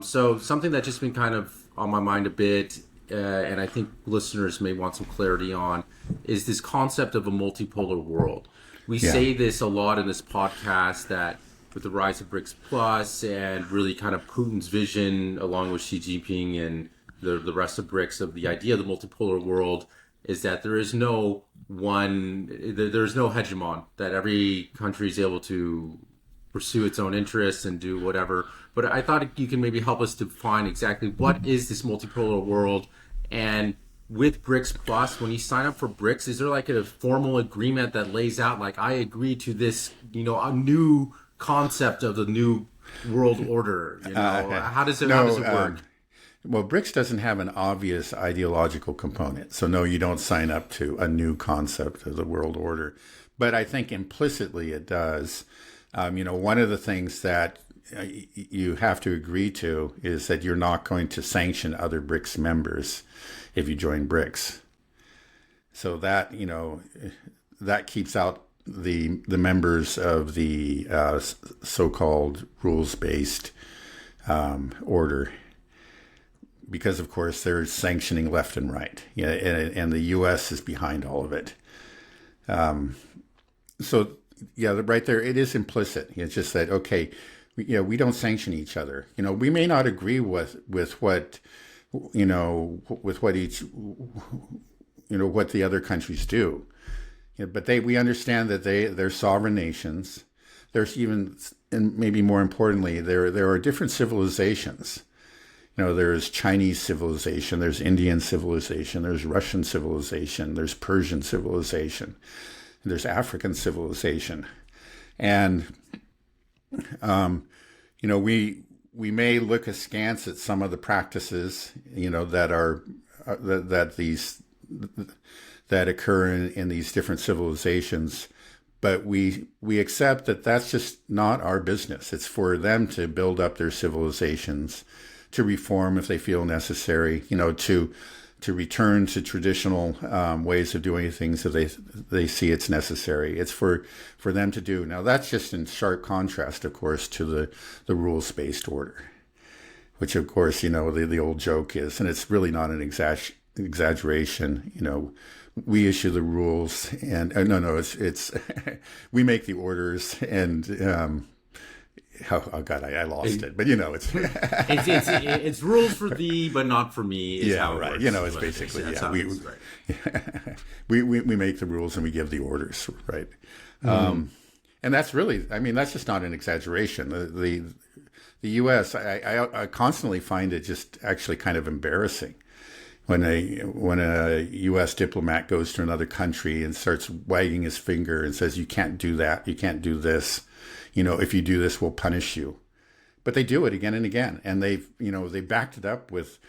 So something that's just been kind of on my mind a bit, and I think listeners may want some clarity on, is this concept of a multipolar world. We Yeah. say this a lot in this podcast that with the rise of BRICS Plus and really kind of Putin's vision, along with Xi Jinping and the rest of BRICS, of the idea of the multipolar world, is that there is no one, there's no hegemon, that every country is able to pursue its own interests and do whatever. But I thought you can maybe help us define exactly what is this multipolar world. And with BRICS Plus, when you sign up for BRICS, is there like a formal agreement that lays out like I agree to this, a new concept of the new world order? How does it No, work? well, BRICS doesn't have an obvious ideological component. So, no, you don't sign up to a new concept of the world order. But I think implicitly it does. One of the things that you have to agree to is that you're not going to sanction other BRICS members if you join BRICS. So that, that keeps out the members of the so-called rules-based order, because of course there's sanctioning left and right, and the U.S. is behind all of it. So yeah, right there, it is implicit. It's just that, okay, we don't sanction each other. We may not agree with what, with what each, what the other countries do. But we understand that they're sovereign nations. There's even, and maybe more importantly, there are different civilizations. There's Chinese civilization, there's Indian civilization, there's Russian civilization, there's Persian civilization, there's African civilization. And, we may look askance at some of the practices, that are, that occur in these different civilizations. But we accept that that's just not our business. It's for them to build up their civilizations, to reform if they feel necessary, to return to traditional ways of doing things if they see it's necessary. It's for them to do. Now, that's just in sharp contrast, of course, to the rules-based order, which, of course, the old joke is, and it's really not an exaggeration, we issue the rules, and no, it's we make the orders, and oh God, I lost it. But it's it's rules for thee, but not for me. Is yeah, how it right. works. It's basically we make the rules and we give the orders, right? And that's really, that's just not an exaggeration. The U.S. I constantly find it just actually kind of embarrassing when a U.S. diplomat goes to another country and starts wagging his finger and says, "You can't do that. You can't do this. If you do this, we'll punish you." But they do it again and again, and they backed it up with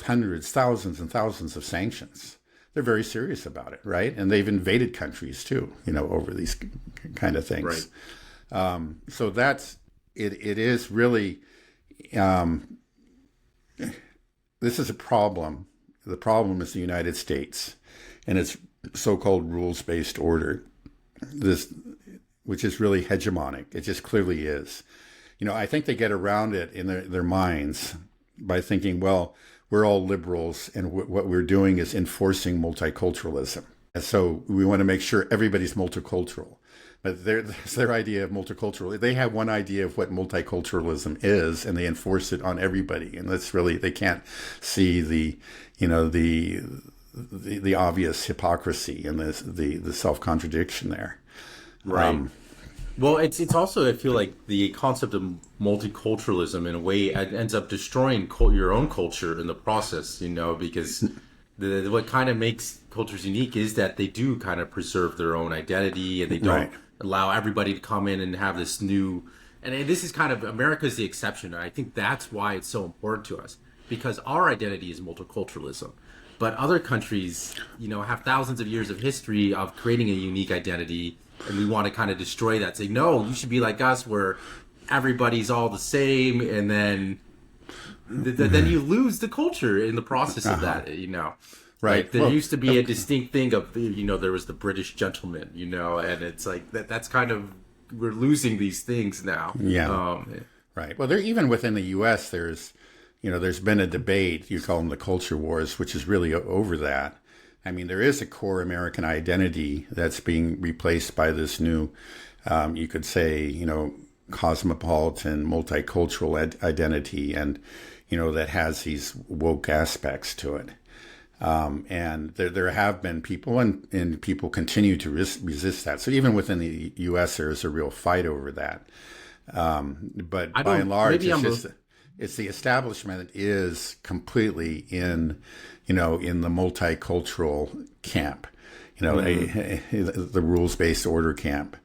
hundreds, thousands, and thousands of sanctions. They're very serious about it, right? And they've invaded countries too, over these kind of things. Right. So that's it. It is really this is a problem. The problem is the United States and its so-called rules-based order. Which is really hegemonic. It just clearly is. I think they get around it in their minds by thinking, well, we're all liberals and what we're doing is enforcing multiculturalism. And so we want to make sure everybody's multicultural. But that's their idea of multicultural. They have one idea of what multiculturalism is, and they enforce it on everybody. And that's really, they can't see the obvious hypocrisy and the self-contradiction there. Right. Well, it's also, I feel like the concept of multiculturalism in a way ends up destroying your own culture in the process, because what kind of makes cultures unique is that they do kind of preserve their own identity, and they don't allow everybody to come in and have this new, and this is kind of, America's the exception. And I think that's why it's so important to us, because our identity is multiculturalism. But other countries, have thousands of years of history of creating a unique identity, and we want to kind of destroy that. Say, no, you should be like us, where everybody's all the same, and then you lose the culture in the process of that. Right. Like, there used to be a distinct thing of, there was the British gentleman, and it's like that's kind of, we're losing these things now. Yeah. Right. Well, even within the U.S., there's there's been a debate, you call them the culture wars, which is really over that. I mean, there is a core American identity that's being replaced by this new, you could say, cosmopolitan, multicultural identity, and, that has these woke aspects to it. And there have been people, and people continue to resist that. So even within the U.S., there is a real fight over that. But by and large, it's the establishment is completely in the multicultural camp, the rules-based order camp.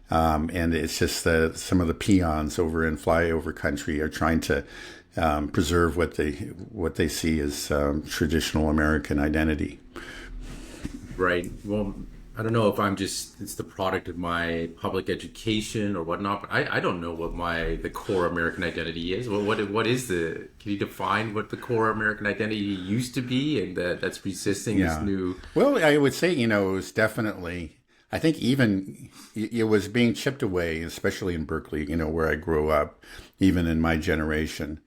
And it's just that some of the peons over in flyover country are trying to preserve what they see as traditional American identity. Right. Well, I don't know if it's the product of my public education or whatnot, but I don't know what the core American identity is. Well, what is can you define what the core American identity used to be and that's resisting this new? Well, I would say, it was definitely, I think even it was being chipped away, especially in Berkeley, where I grew up, even in my generation.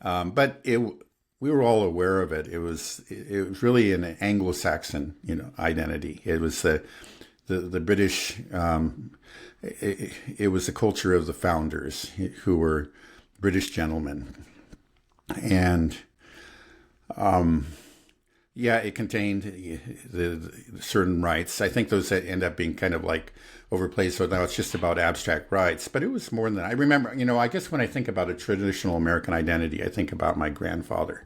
But we were all aware of it. It was really an Anglo-Saxon, identity. It was the British. It was the culture of the founders, who were British gentlemen, and it contained the certain rights. I think those that end up being kind of like overplayed. So now it's just about abstract rights, but it was more than that. I remember, I guess when I think about a traditional American identity, I think about my grandfather.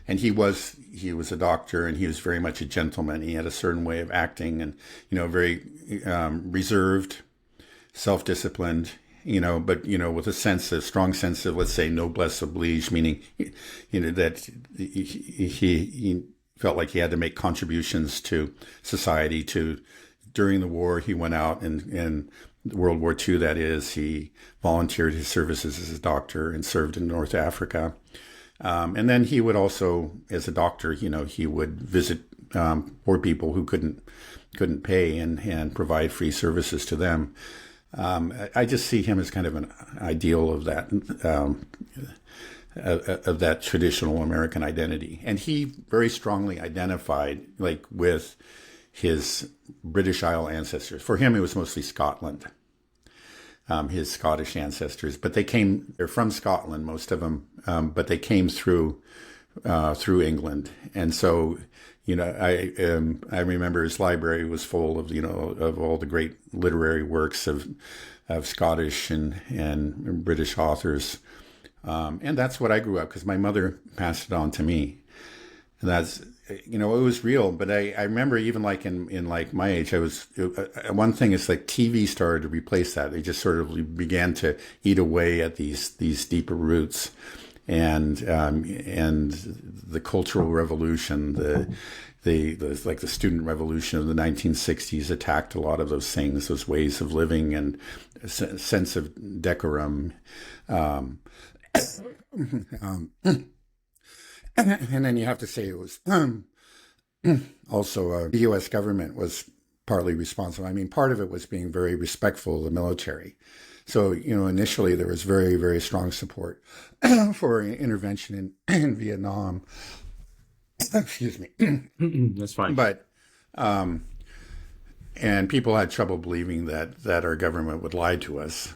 And he was a doctor, and he was very much a gentleman. He had a certain way of acting, and very reserved, self-disciplined. But with a strong sense of, let's say, noblesse oblige, meaning that he felt like he had to make contributions to society. During the war, he went out and World War II. That is, he volunteered his services as a doctor and served in North Africa. And then he would also, as a doctor, he would visit poor people who couldn't pay and provide free services to them. I just see him as kind of an ideal of that traditional American identity, and he very strongly identified with his British Isle ancestors. For him, it was mostly Scotland. His Scottish ancestors, but they're from Scotland, most of them, but they came through England. And so, I remember his library was full of all the great literary works of Scottish and British authors. And that's what I grew up, because my mother passed it on to me. And that's, it was real. But I remember even in my age, one thing is TV started to replace that. They just sort of began to eat away at these deeper roots, and the Cultural Revolution, the student revolution of the 1960s attacked a lot of those things, those ways of living and a sense of decorum. And then you have to say it was also the U.S. government was partly responsible. I mean, part of it was being very respectful of the military. So, initially there was very, very strong support for intervention in Vietnam. Excuse me. That's fine. But, and people had trouble believing that our government would lie to us.